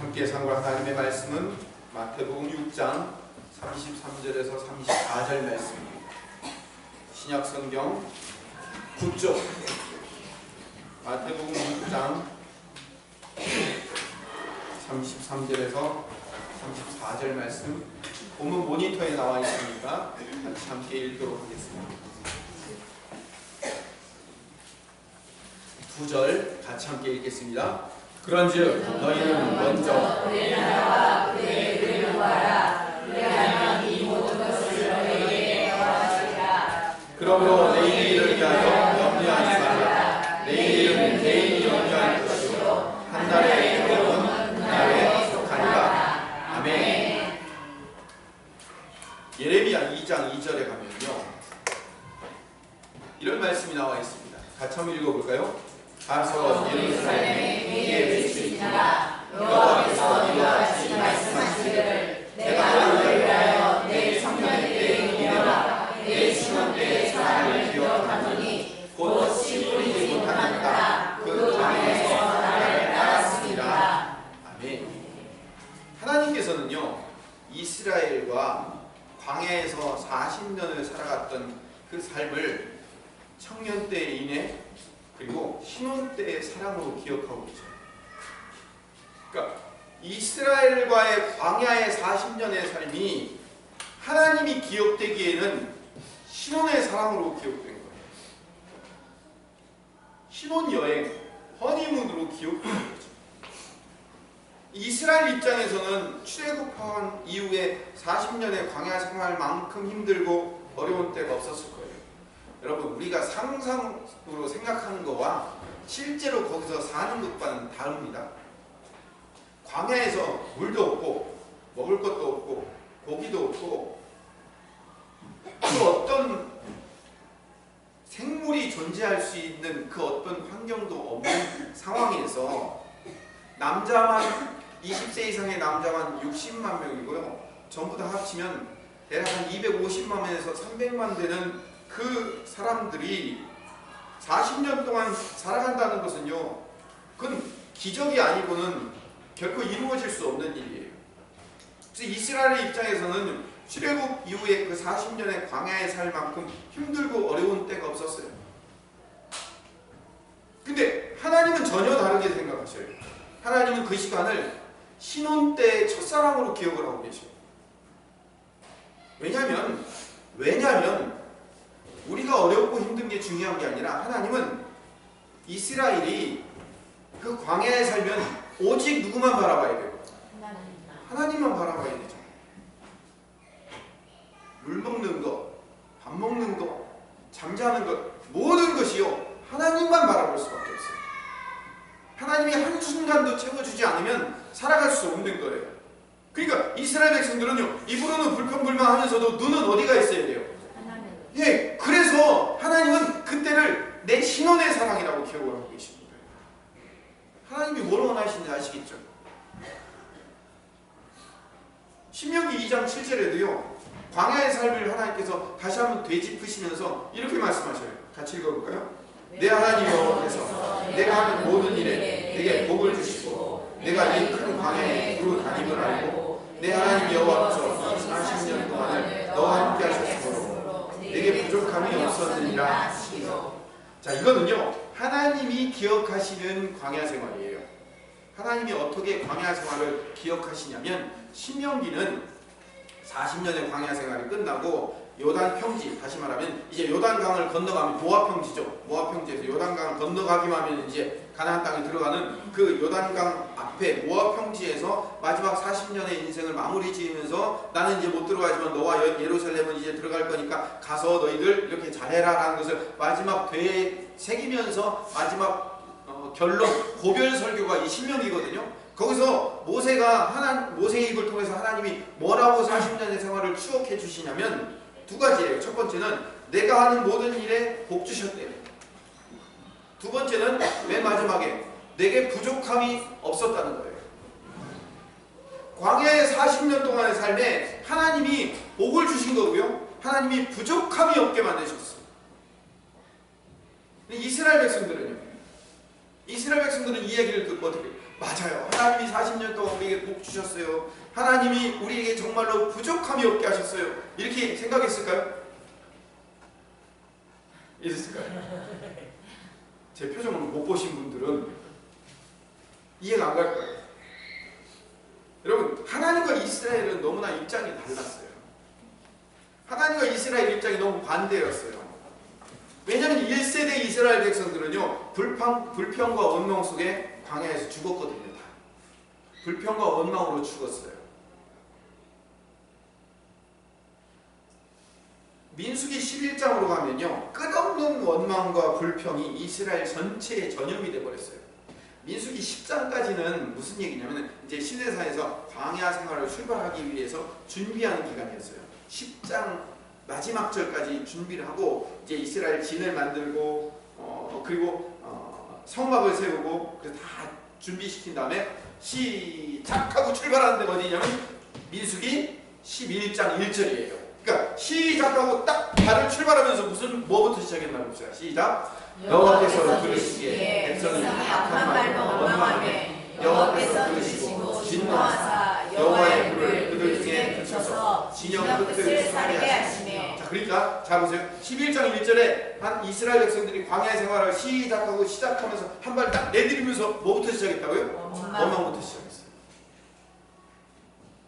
함께 상고할 하나님의 말씀은 마태복음 6장 33절에서 34절 말씀입니다. 신약성경 9쪽 마태복음 6장 33절에서 34절 말씀 본문 모니터에 나와 있으니까 같이 함께 읽도록 하겠습니다. 9절 같이 함께 읽겠습니다. 그런즉 너희는 먼저 그의 나라와 그의 의를 구하라. 그리하면 이 모든 것을 너희에게 더하시리라. 그러므로 내 일을 위하여 염려하지 말라. 내일은 개인이 염려할 것이요 한 달의 행복은 그날에 속하리라. 아멘. 예레미야 2장 2절에 가면요 이런 말씀이 나와 있습니다. 같이 한번 읽어볼까요? 가서 예루살렘에 이에 외치리라. 여호와께서 이와 같이 말씀하시기를 내가 너희를 위하여 내 청년 때의 미래와 내 신혼 때의 사랑을 기억하노니 곧 씨 뿌리지 못하는 땅그 땅에서 나를 따랐으리라. 아멘. 하나님께서는요 이스라엘과 광야에서 40년을 살아갔던 그 삶을 청년 때에 인해 그리고 신혼 때의 사랑으로 기억하고 계셔요. 그러니까 이스라엘과의 광야의 40년의 삶이 하나님이 기억되기에는 신혼의 사랑으로 기억된 거예요. 신혼여행, 허니문으로 기억되는 거죠. 이스라엘 입장에서는 출애굽한 이후에 40년의 광야 생활만큼 힘들고 어려운 때가 없었을 거예요. 여러분 우리가 상상으로 생각하는 거와 실제로 거기서 사는 것과는 다릅니다. 광야에서 물도 없고 먹을 것도 없고 고기도 없고 그 어떤 생물이 존재할 수 있는 그 어떤 환경도 없는 상황에서 남자만 20세 이상의 남자만 60만 명이고요. 전부 다 합치면 대략 한 250만에서 300만 되는 그 사람들이 40년 동안 살아간다는 것은요 그건 기적이 아니고는 결코 이루어질 수 없는 일이에요. 그래서 이스라엘 입장에서는 출애굽 이후에 그 40년의 광야에 살 만큼 힘들고 어려운 때가 없었어요. 근데 하나님은 전혀 다르게 생각하셔요. 하나님은 그 시간을 신혼 때의 첫사랑으로 기억을 하고 계셔요. 왜냐하면 우리가 어렵고 힘든 게 중요한 게 아니라 하나님은 이스라엘이 그 광야에 살면 오직 누구만 바라봐야 돼요? 하나님만 바라봐야 되죠. 물 먹는 것, 밥 먹는 것, 잠자는 것 모든 것이요 하나님만 바라볼 수밖에 없어요. 하나님이 한순간도 채워주지 않으면 살아갈 수 없는 거예요. 그러니까 이스라엘 백성들은요 입으로는 불평불만하면서도 눈은 어디가 있어야 돼요? 예, 그래서 하나님은 그때를 내 신혼의 사랑이라고 기억을 하고 계십니다. 하나님이 뭘 원하시는지 아시겠죠? 신명기 2장 7절에도요 광야의 삶을 하나님께서 다시 한번 되짚으시면서 이렇게 말씀하셔요. 같이 읽어볼까요? 내 하나님 여호와께서 내가 하는 모든 일에 내게 복을 주시고 내가 이 큰 광야에 두루 다님을 알고 내 하나님 여호와께서 40년 동안을 너와 함께 하셨으므로 내게 부족함이 없었느니라. 자, 이거는요 하나님이 기억하시는 광야 생활이에요. 하나님이 어떻게 광야 생활을 기억하시냐면 신명기는 40년의 광야 생활이 끝나고 요단 평지, 다시 말하면 이제 요단강을 건너가면 모압 평지죠. 모압 평지에서 요단강을 건너가기만 하면 이제 가나안 땅에 들어가는 그 요단강 앞에 모압 평지에서 마지막 40년의 인생을 마무리 지으면서 나는 이제 못 들어가지만 너와 예루살렘은 이제 들어갈 거니까 가서 너희들 이렇게 잘해라 라는 것을 마지막 되새기면서 마지막 결론 고별 설교가 이 신명기거든요. 거기서 모세의 입을 통해서 하나님이 뭐라고 40년의 생활을 추억해 주시냐면 두 가지예요. 첫 번째는 내가 하는 모든 일에 복 주셨대요. 두 번째는 맨 마지막에 내게 부족함이 없었다는 거예요. 광야의 40년 동안의 삶에 하나님이 복을 주신 거고요. 하나님이 부족함이 없게 만드셨어요. 이스라엘 백성들은 이 이야기를 듣고 어떻게 맞아요. 하나님이 40년 동안 우리에게 복 주셨어요. 하나님이 우리에게 정말로 부족함이 없게 하셨어요. 이렇게 생각했을까요? 이랬을까요? 제 표정을 못 보신 분들은 이해가 안 갈 거예요. 여러분, 하나님과 이스라엘은 너무나 입장이 달랐어요. 하나님과 이스라엘 입장이 너무 반대였어요. 왜냐하면 1세대 이스라엘 백성들은요, 불평과 원망 속에 광야에서 죽었거든요. 다. 불평과 원망으로 죽었어요. 민수기 11장으로 가면요, 끝없는 원망과 불평이 이스라엘 전체의 전염이 되어버렸어요. 민수기 10장까지는 무슨 얘기냐면 이제 시내산에서 광야 생활을 출발하기 위해서 준비하는 기간이었어요. 10장 마지막 절까지 준비를 하고 이제 이스라엘 진을 만들고 그리고 성막을 세우고 그래서 다 준비시킨 다음에 시작하고 출발하는 데가 어디냐면 민수기 11장 1절이에요. 그러니까 시작하고 딱 발을 출발하면서 뭐부터 시작했나 봅시다. 시작. 여호와께서 들으시기에 백성이 악한 말로 원망하매 여호와께서 들으시고 진노하사 여호와의 불을 그들 중에 붙여서 진영 끝을 사르게 하시매. 자, 그러니까 자 보세요. 11장 1절에 한 이스라엘 백성들이 광야 생활을 시작하면서 한 발 딱 내디디면서 뭐부터 시작했다고요? 원망부터 시작했어요.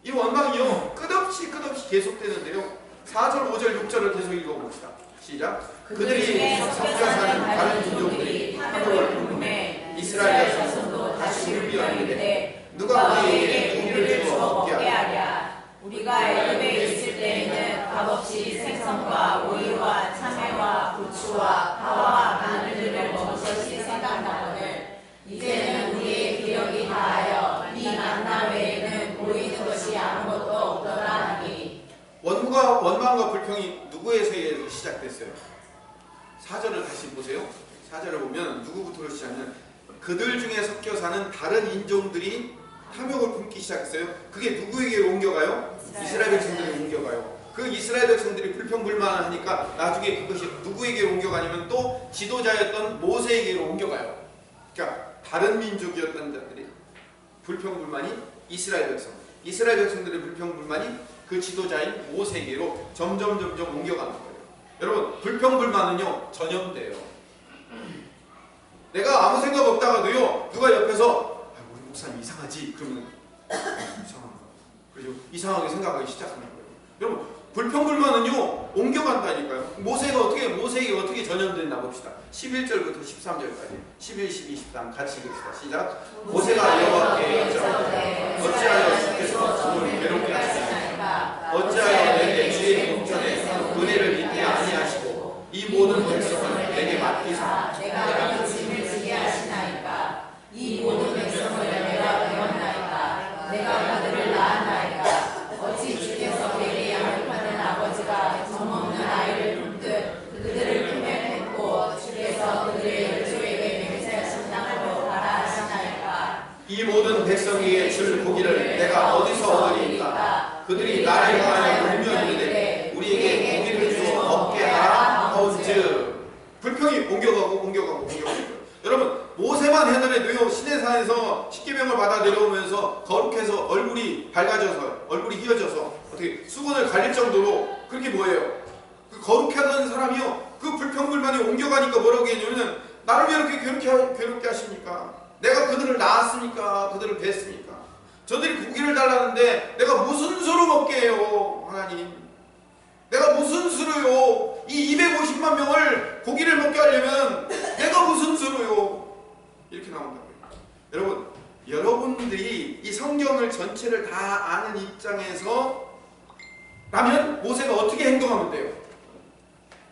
이 원망이요, 끝없이 계속되는데요. 4절, 5절, 6절을 계속 읽어봅시다. 시작. 그들이 섞여 사는 다른 민족들이 탐욕을 품음에 이스라엘 자손도 다시 굴비하는데 누가 우리에게 고기를 주어 먹게 하랴. 우리가 애굽에 있을 때에는 값없이 생선과 오이와 참외와 고추와 파와 마늘을 먹은 것이 생각나거늘 이제는 우리의 기력이 다하여 이 만나 외에는 보이는 것이 아무것도 없더라 하니. 원망과 불평이 누구에서 시작됐어요? 4절을 다시 보세요. 4절을 보면 누구부터 시작하면 그들 중에 섞여 사는 다른 인종들이 탐욕을 품기 시작했어요. 그게 누구에게 옮겨가요? 이스라엘 백성들에게 옮겨가요. 그 이스라엘 백성들이 불평불만을 하니까 나중에 그것이 누구에게 옮겨가냐면 또 지도자였던 모세에게로 옮겨가요. 그러니까 다른 민족이었던 자들이 불평불만이 이스라엘 백성들의 불평불만이 그 지도자인 모세에게로 점점 옮겨가는 거예요. 여러분, 불평불만은요 전염돼요. 내가 아무 생각 없다가도요 누가 옆에서 우리 목사님 이상하지? 그러면 이상한 거. 그리고 이상하게 생각하기 시작하는 거예요. 여러분, 불평불만은요 옮겨간다니까요. 모세에게 어떻게 전염됐나 봅시다. 11절부터 13절까지 11, 12, 13 같이 읽읍시다. 시작. 모세가 여호와께 여쭈었되 어찌하여 주께서 저를 괴롭게 하시나이까? 어찌하여 내게 주의 목전에 은혜를 잊게 아니하시고 이 모든 백성을 내게 맡기사 내가 이 짐을 지게 하시나이까? 이 모든 백성을 내가 배웠나이까? 내가 그들을 낳았나이까? 어찌 주께서 내게 양육하는 아버지가 정없는 아이를 품듯 그들을 크면했고 주께서 그들의 열조에게 맹세하신다고 바라 하시나이까? 이 모든 백성에게 줄 고기를 내가 어디서 얻으리까? 그들이 나를 향하여 울며 이르되 우리에게 고기를 주어 먹게 하라 하온즉. 불평이 옮겨가고 여러분, 모세만 해더라도요 시내산에서 십계명을 받아 내려오면서 거룩해서 얼굴이 밝아져서 얼굴이 희어져서 어떻게 수건을 가릴 정도로 그렇게 뭐예요? 그 거룩하던 사람이요 그 불평불만이 옮겨가니까 뭐라고 했냐면 나를 왜 이렇게 괴롭게 하십니까? 내가 그들을 낳았습니까? 그들을 뵀습니까? 저들이 고기를 달라는데 내가 무슨 수로 먹게 해요? 하나님, 내가 무슨 수로요? 이 250만 명을 고기를 먹게 하려면 내가 무슨 수로요? 이렇게 나온다고요. 여러분, 여러분들이 이 성경을 전체를 다 아는 입장에서 라면 모세가 어떻게 행동하면 돼요?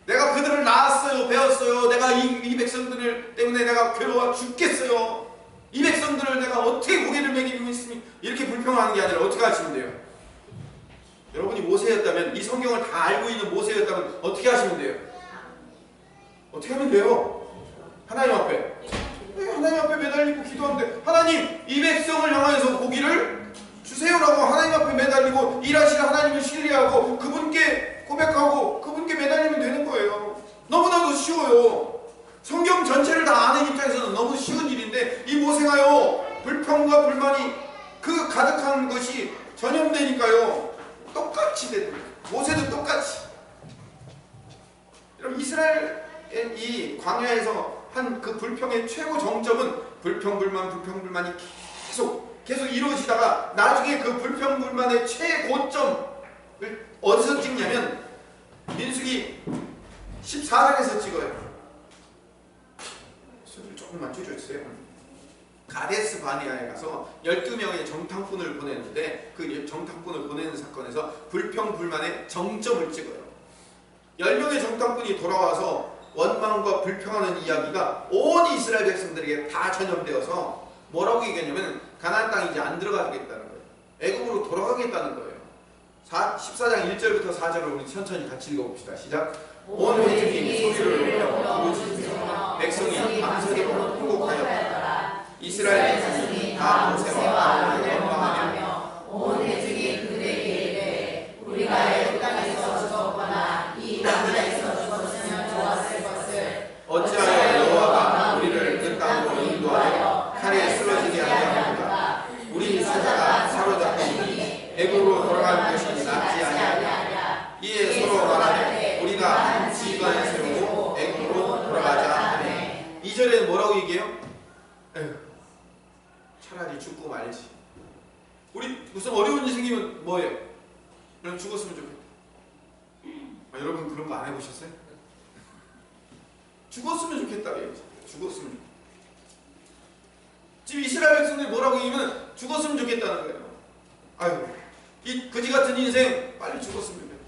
내가 그들을 낳았어요, 배웠어요. 내가 이 백성들 때문에 내가 괴로워 죽겠어요. 이 백성들을 내가 어떻게 고기를 먹이고 있으니 이렇게 불평하는 게 아니라 어떻게 하시면 돼요? 여러분이 모세였다면, 이 성경을 다 알고 있는 모세였다면 어떻게 하시면 돼요? 어떻게 하면 돼요? 하나님 앞에 매달리고 기도하는데 하나님, 이 백성을 향하여서 고기를 주세요라고 하나님 앞에 매달리고 일하실 하나님을 신뢰하고 그분께 고백하고 그분께 매달리면 되는 거예요. 너무나도 쉬워요. 성경 전체를 다 아는 입장에서는 너무 쉬운 일인데 이 모세가요 불평과 불만이 그 가득한 것이 전염되니까요. 똑같이 되는 거예요. 모세도 똑같이. 여러분 이스라엘 이 광야에서 한 그 불평의 최고 정점은 불평불만이 계속 이루어지다가 나중에 그 불평불만의 최고점을 어디서 찍냐면 민수기 14장에서 찍어요. 소리를 조금만 줄여주세요. 가데스 바네아에 가서 12명의 정탐꾼을 보내는데 그 정탐꾼을 보내는 사건에서 불평불만의 정점을 찍어요. 10명의 정탐꾼이 돌아와서 원망과 불평하는 이야기가 온 이스라엘 백성들에게 다 전염되어서 뭐라고 얘기했냐면 가나안 땅에 이제 안 들어가겠다는 거예요. 애굽으로 돌아가겠다는 거예요. 14장 1절부터 4절을 우리 천천히 같이 읽어봅시다. 시작. 온 회중이 소리를 높여 부르짖으며 백성이 밤새도록 통곡하였다. 이스라엘 백성이 다 모세와 아론을 원망하며 온 회중이 그들에게 이르되 우리가 애굽 땅에서 죽었거나 이 남자에서 죽었으면 좋았을 것을 어찌하여 여호와가 우리를 그 땅으로 인도하여 칼에 쓰러지게 하려 합니까? 우리 사자가 사로잡히니 애굽으로 돌아갈 것이 낫지 아니하냐. 이에 서로 말하되 우리가 한 지휘관을 세우고 애굽으로 돌아가자 하네. 2절에는 뭐라고 얘기해요? 에휴, 차라리 죽고 말지. 우리 무슨 어려운 일 생기면 뭐예요? 그냥 죽었으면 좋겠다. 여러분 그런 거 안 해보셨어요? 죽었으면 좋겠다. 죽었으면 좋겠다. 지금 이스라엘 백성들이 뭐라고 얘기하면 죽었으면 좋겠다는 거예요. 아유, 이 거지 같은 인생 빨리 죽었으면 좋겠다.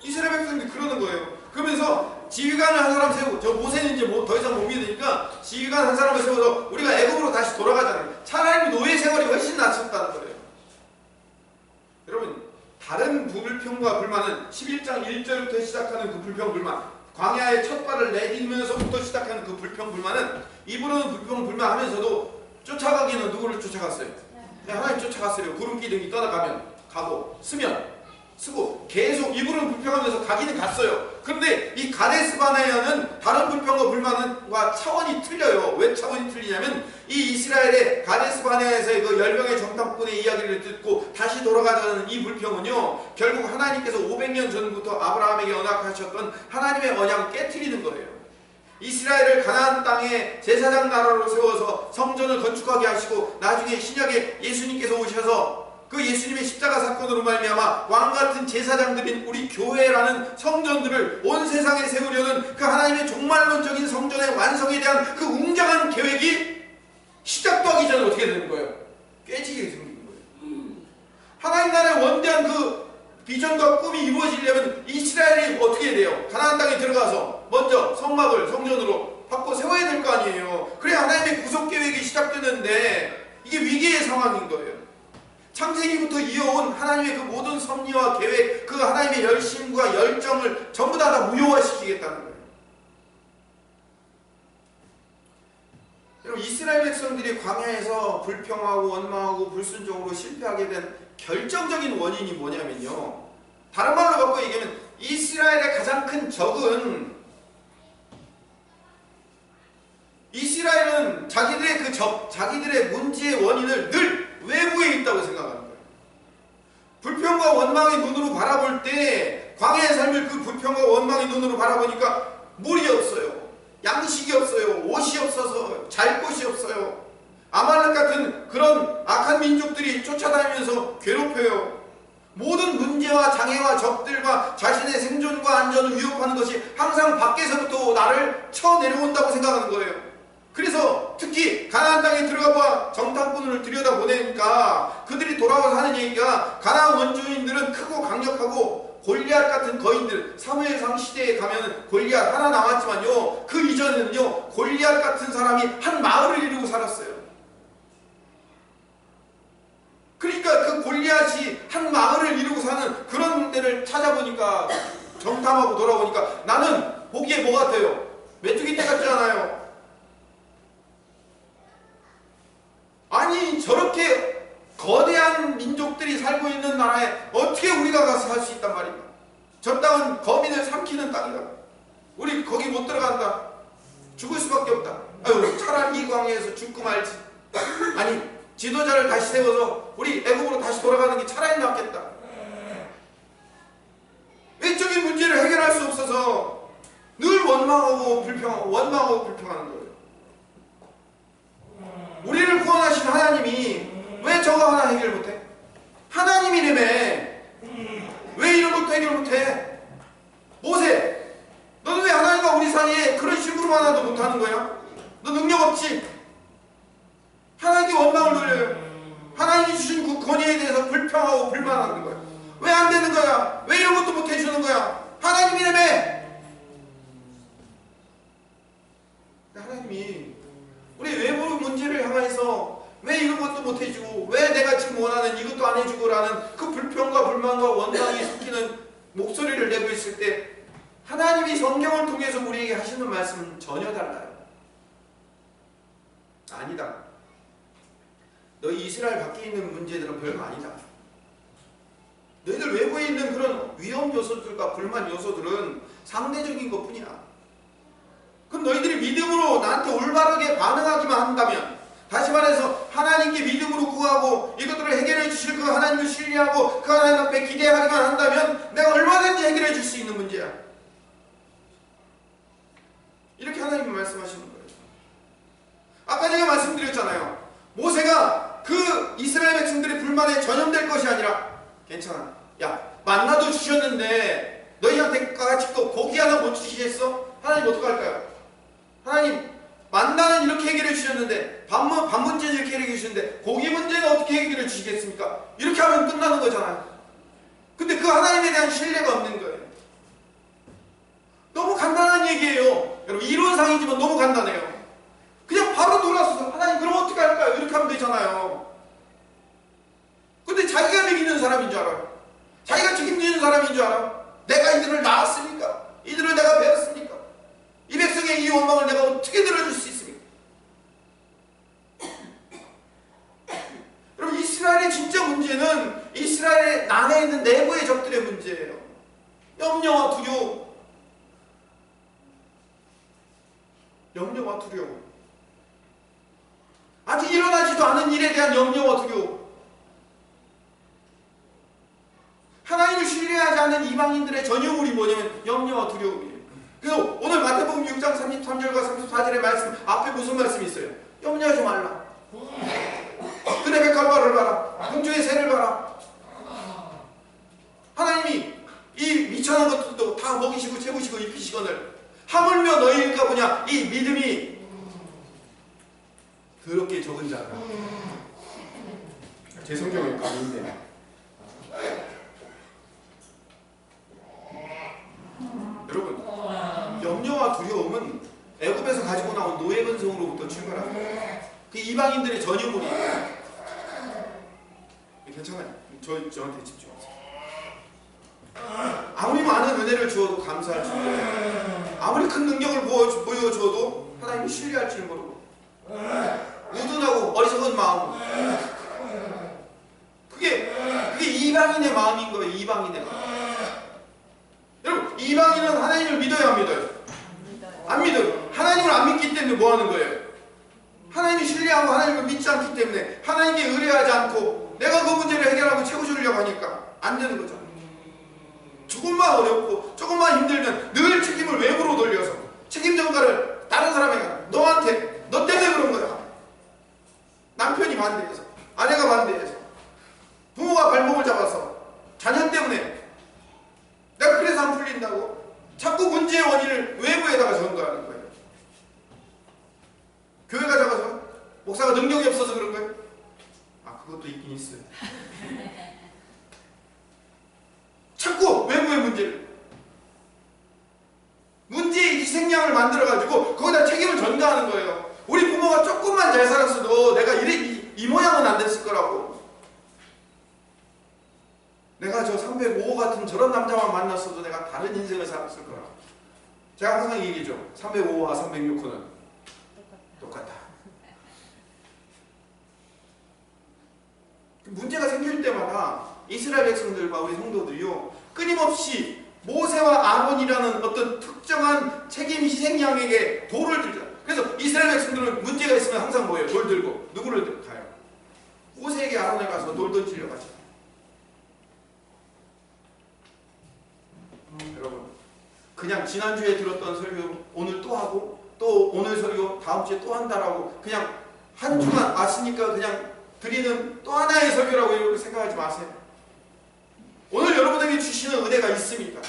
이스라엘 백성들이 그러는 거예요. 그러면서 지휘관을 한 사람 세우고, 저 모세는 이제 더 이상 못 믿으니까 지휘관 한 사람을 세워서 우리가 애굽으로 다시 돌아가자는 거예요. 차라리 노예 생활이 훨씬 낫었다는 거예요. 여러분 다른 불평과 불만은 11장 1절부터 시작하는 그 불평 불만, 광야의 첫 발을 내딛으면서부터 시작하는 그 불평 불만은 입으로는 불평 불만하면서도 쫓아가기는 누구를 쫓아갔어요? 그냥 하나님 쫓아갔어요. 구름 기둥이 떠나가면 가고 쓰면 쓰고 계속 입으로는 불평하면서 가기는 갔어요. 그런데 이 가데스 바네아는 다른 불평과 불만과 차원이 틀려요. 왜 차원이 틀리냐면 이 이스라엘의 가데스 바네아에서의 그 10명의 정탐꾼의 이야기를 듣고 다시 돌아가자는 이 불평은요, 결국 하나님께서 500년 전부터 아브라함에게 언약하셨던 하나님의 언약을 깨트리는 거예요. 이스라엘을 가나안 땅에 제사장 나라로 세워서 성전을 건축하게 하시고 나중에 신약에 예수님께서 오셔서 그 예수님의 십자가 사건으로 말미암아 왕같은 제사장들인 우리 교회라는 성전들을 온 세상에 세우려는 그 하나님의 종말론적인 성전의 완성에 대한 그 웅장한 계획이 시작도 하기 전에 어떻게 되는 거예요? 깨지게 생기는 거예요. 하나님 나라의 원대한 그 비전과 꿈이 이루어지려면 이스라엘이 어떻게 돼요? 가나안 땅에 들어가서 먼저 성막을 성전으로 바꿔 세워야 될 거 아니에요. 그래야 하나님의 구속 계획이 시작되는데 이게 위기의 상황인 거예요. 창세기부터 이어온 하나님의 그 모든 섭리와 계획, 그 하나님의 열심과 열정을 전부 다 무효화시키겠다는 거예요. 여러분 이스라엘 백성들이 광야에서 불평하고 원망하고 불순종으로 실패하게 된 결정적인 원인이 뭐냐면요, 다른 말로 바꿔 얘기하면 이스라엘의 가장 큰 적은, 이스라엘은 자기들의 그 적, 자기들의 문제의 원인을 늘 외부에 있다고 생각하는 거예요. 불평과 원망의 눈으로 바라볼 때 광야의 삶을 그 불평과 원망의 눈으로 바라보니까 물이 없어요. 양식이 없어요. 옷이 없어서 잘 곳이 없어요. 아말렉 같은 그런 악한 민족들이 쫓아다니면서 괴롭혀요. 모든 문제와 장애와 적들과 자신의 생존과 안전을 위협하는 것이 항상 밖에서부터 나를 쳐내려온다고 생각하는 거예요. 그래서 특히 가나안 땅에 들어가봐 정탐꾼을 들여다보내니까 그들이 돌아와서 하는 얘기가, 가나안 원주민들은 크고 강력하고 골리앗 같은 거인들, 사무엘상 시대에 가면 골리앗 하나 남았지만요, 그 이전에는요 골리앗 같은 사람이 한 마을을 이루고 살았어요. 그러니까 그 골리앗이 한 마을을 이루고 사는 그런 데를 찾아보니까, 정탐하고 돌아보니까 나는 보기에 뭐 같아요? 메뚜기 떼 같지 않아요? 아니 저렇게 거대한 민족들이 살고 있는 나라에 어떻게 우리가 가서 살 수 있단 말입니까? 저 땅은 거민을 삼키는 땅이다. 우리 거기 못 들어간다. 죽을 수밖에 없다. 아유 차라리 이 광야에서 죽고 말지. 아니 지도자를 다시 세워서 우리 애국으로 다시 돌아가는 게 차라리 낫겠다. 외적인 문제를 해결할 수 없어서 늘 원망하고 불평하는 거예요. 우리를 구원하신 하나님이 왜 저거 하나 해결 못해? 하나님이라며. 왜 이런 것도 해결 못해? 모세, 너는 왜 하나님과 우리 사이에 그런 심부름 하나도 못하는 거야? 너 능력 없지? 하나님께 원망을 돌려요. 하나님이 주신 그 권위에 대해서 불평하고 불만하는 거야. 왜 안 되는 거야? 왜 이런 것도 못 해주는 거야? 하나님이라며. 하나님이 우리 외부 문제를 향해서 왜 이런 것도 못 해주고, 왜 내가 지금 원하는 이것도 안 해주고 라는 그 불평과 불만과 원망이 섞이는 목소리를 내고 있을 때 하나님이 성경을 통해서 우리에게 하시는 말씀은 전혀 달라요. 아니다. 너희 이스라엘 밖에 있는 문제들은 별거 아니다. 너희들 외부에 있는 그런 위험 요소들과 불만 요소들은 상대적인 것뿐이야. 그럼 너희들이 믿음으로 나한테 올바르게 반응하기만 한다면, 다시 말해서 하나님께 믿음으로 구하고 이것들을 해결해 주실 그 하나님을 신뢰하고 그 하나님 앞에 기대하기만 한다면 내가 얼마든지 해결해 줄 수 있는 문제야. 이렇게 하나님이 말씀하시는 거예요. 아까 제가 말씀드렸잖아요. 모세가 그 이스라엘 백성들의 불만에 전염될 것이 아니라, 괜찮아, 야 만나도 주셨는데 너희한테 같이 또 고기 하나 못 주시겠어? 하나님 어떡할까요? 하나님 만나는 이렇게 해결해 주셨는데 밥 문제는 이렇게 해결해 주셨는데 고기 문제는 어떻게 해결해 주시겠습니까? 이렇게 하면 끝나는 거잖아요. 근데 그 하나님에 대한 신뢰가 없는 거예요. 너무 간단한 얘기예요. 여러분 이론상이지만 너무 간단해요. 그냥 바로 돌아서서 하나님 그럼 어떻게 할까요? 이렇게 하면 되잖아요. 근데 자기가 먹이는 사람인 줄 알아요. 자기가 책임지는 사람인 줄 알아. 내가 이들을 낳았으니까, 이들을 내가 배웠으니까, 이 백성의 이 원망을 내가 어떻게 들어줄 수 있습니까? 여러분 이스라엘의 진짜 문제는 이스라엘 안에 있는 내부의 적들의 문제예요. 염려와 두려움. 염려와 두려움. 아직 일어나지도 않은 일에 대한 염려와 두려움. 하나님을 신뢰하지 않는 이방인들의 전유물이 뭐냐면 염려와 두려움이에요. 그래서 오늘 마태복음 6장 33절과 34절의 말씀 앞에 무슨 말씀이 있어요? 염려하지 말라. 그네 백합화를 봐라. 공중의 새를 봐라. 하나님이 이 미천한 것들도 다 먹이시고 채우시고 입히시거늘 하물며 너희일까 보냐. 이 믿음이 더럽게 적은 자라. 제 성경에 감이 있네요. 여러분 염려와 두려움은 애굽에서 가지고 나온 노예 근성으로부터 출발합니다. 그 이방인들의 전유물이에요. 괜찮아요. 저한테 집중하세요. 아무리 많은 은혜를 주어도 감사할 줄 모르고, 아무리 큰 능력을 보여주어도 하나님을 신뢰할 줄 모르고, 우둔하고 어리석은 마음. 그게 이방인의 마음인 거예요. 이방인의 마음. 여러분 이방인은 하나님을 믿어야 안 믿어요? 안 믿어요. 하나님을 안 믿기 때문에 뭐 하는 거예요? 하나님을 신뢰하고 하나님을 믿지 않기 때문에 하나님께 의뢰하지 않고 내가 그 문제를 해결하고 채워주려고 하니까 안 되는 거죠. 조금만 어렵고 조금만 힘들면 늘 책임을 외부로 돌려서 책임 전가를 다른 사람에게, 너한테, 너 때문에 그런 거야. 남편이 반대해서, 아내가 반대해서, 부모가 발목을 잡아서, 자녀 때문에 내가 그래서 안 풀린다고 자꾸 문제의 원인을 외부에다가 전가하는 거예요. 교회가 작아서? 목사가 능력이 없어서 그런 거예요? 아, 그것도 있긴 있어요. 자꾸 외부의 문제의 희생양을 만들어가지고 거기다 책임을 전가하는 거예요. 우리 부모가 조금만 잘 살았어도 내가 이 모양은 안 됐을 거라고. 내가 저 305호 같은 저런 남자만 만났어도 내가 다른 인생을 살았을 거라고. 제가 항상 얘기죠. 305호와 306호는 똑같다. 문제가 생길 때마다 이스라엘 백성들과 우리 성도들이요, 끊임없이 모세와 아론이라는 어떤 특정한 책임 희생양에게 돌을 들죠. 그래서 이 이스라엘 백성들은 문제가 있으면 항상 뭐예요? 돌 들고 누구를 가요? 모세에게 아론에 가서 돌 던지려 가죠. 여러분, 그냥 지난주에 들었던 설교 오늘 또 하고 또 오늘 설교 다음 주에 또 한다라고 그냥 한 주만 왔으니까 그냥 드리는 또 하나의 설교라고 이렇게 생각하지 마세요. 오늘 여러분에게 주시는 은혜가 있습니다.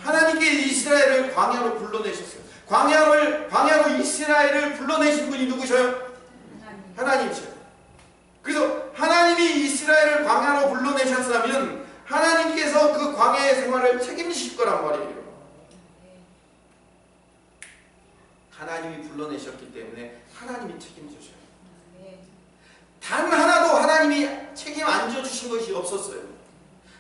하나님께 이스라엘을 광야로 불러내셨어요. 광야로 이스라엘을 불러내신 분이 누구셔요? 하나님이셔요. 그래서 하나님이 이스라엘을 광야로 불러내셨다면 하나님께서 그 광야의 생활을 책임지실 거란 말이에요. 하나님이 불러내셨기 때문에 하나님이 책임져줘요. 단 하나도 하나님이 책임 안 져주신 것이 없었어요.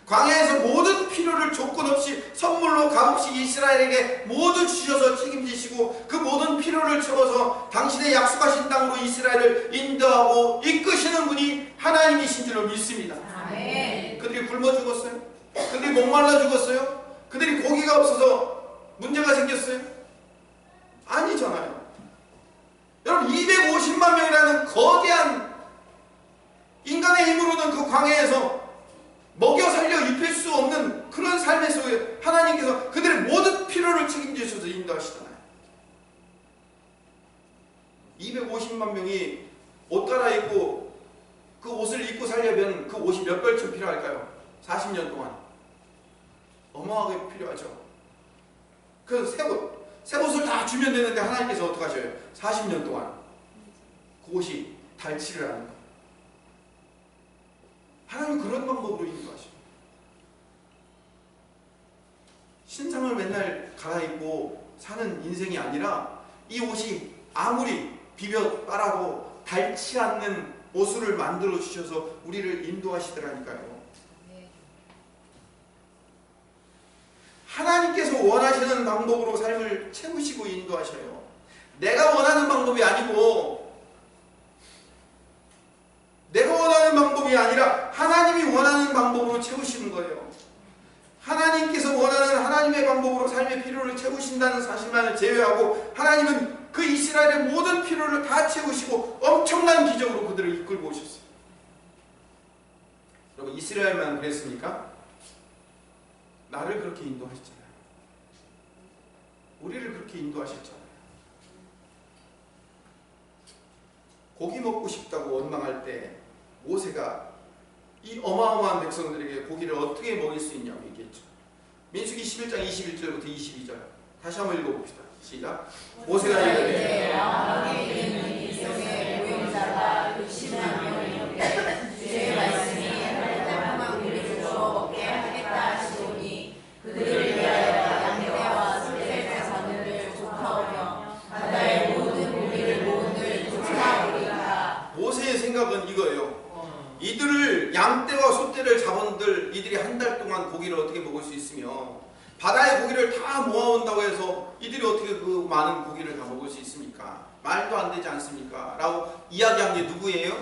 광야에서 모든 필요를 조건 없이 선물로 값없이 이스라엘에게 모두 주셔서 책임지시고 그 모든 필요를 채워서 당신의 약속하신 땅으로 이스라엘을 인도하고 이끄시는 분이 하나님이신 줄을 믿습니다. 아멘. 그들이 굶어 죽었어요? 그들이 목말라 죽었어요? 그들이 고기가 없어서 문제가 생겼어요? 아니잖아요. 여러분, 250만 명이라는 거대한 인간의 힘으로는 그 광야에서 먹여 살려 입힐 수 없는 그런 삶의 속에 하나님께서 그들의 모든 필요를 책임지셔서 인도하시잖아요. 250만 명이 옷 갈아입고 그 옷을 입고 살려면 그 옷이 몇 벌쯤 필요할까요? 40년 동안. 어마어마하게 필요하죠. 그래서 새 옷을 다 주면 되는데 하나님께서 어떻게 하셔요? 40년 동안 그 옷이 닳지를 않는 거예요. 하나님 그런 방법으로 인도하셔요. 신상을 맨날 갈아입고 사는 인생이 아니라 이 옷이 아무리 비벼 빨아도 닳지 않는 옷을 만들어 주셔서 우리를 인도하시더라니까요. 하나님께서 원하시는 방법으로 삶을 채우시고 인도하셔요. 내가 원하는 방법이 아니고 내가 원하는 방법이 아니라 하나님이 원하는 방법으로 채우시는 거예요. 하나님께서 원하는 하나님의 방법으로 삶의 필요를 채우신다는 사실만을 제외하고 하나님은 그 이스라엘의 모든 필요를 다 채우시고 엄청난 기적으로 그들을 이끌고 오셨어요. 여러분, 이스라엘만 그랬습니까? 나를 그렇게 인도하셨잖아요. 우리를 그렇게 인도하셨잖아요. 고기 먹고 싶다고 원망할 때 모세가 이 어마어마한 백성들에게 고기를 어떻게 먹일 수 있냐고 얘기했죠. 민수기 11장 21절부터 22절 다시 한번 읽어봅시다. 시작. 모세가 이르되 왕에게 있는 이스라엘 보임자가 60만 명이었되 주의 말씀이 할 때만 우리를 주어 먹게 하겠다 하시오니 그들을 위하여 양떼와 소떼 자손을 쫓아오며 바다의 모든 고기를 모은들 쫓아오리라. 모세의 생각은 이거예요. 이들을 양떼와 소떼를 잡은들 이들이 한 달 동안 고기를 어떻게 먹을 수 있으며 바다의 고기를 다 모아온다고 해서 이들이 어떻게 그 많은 고기를 다 먹을 수 있습니까? 말도 안 되지 않습니까? 라고 이야기한 게 누구예요?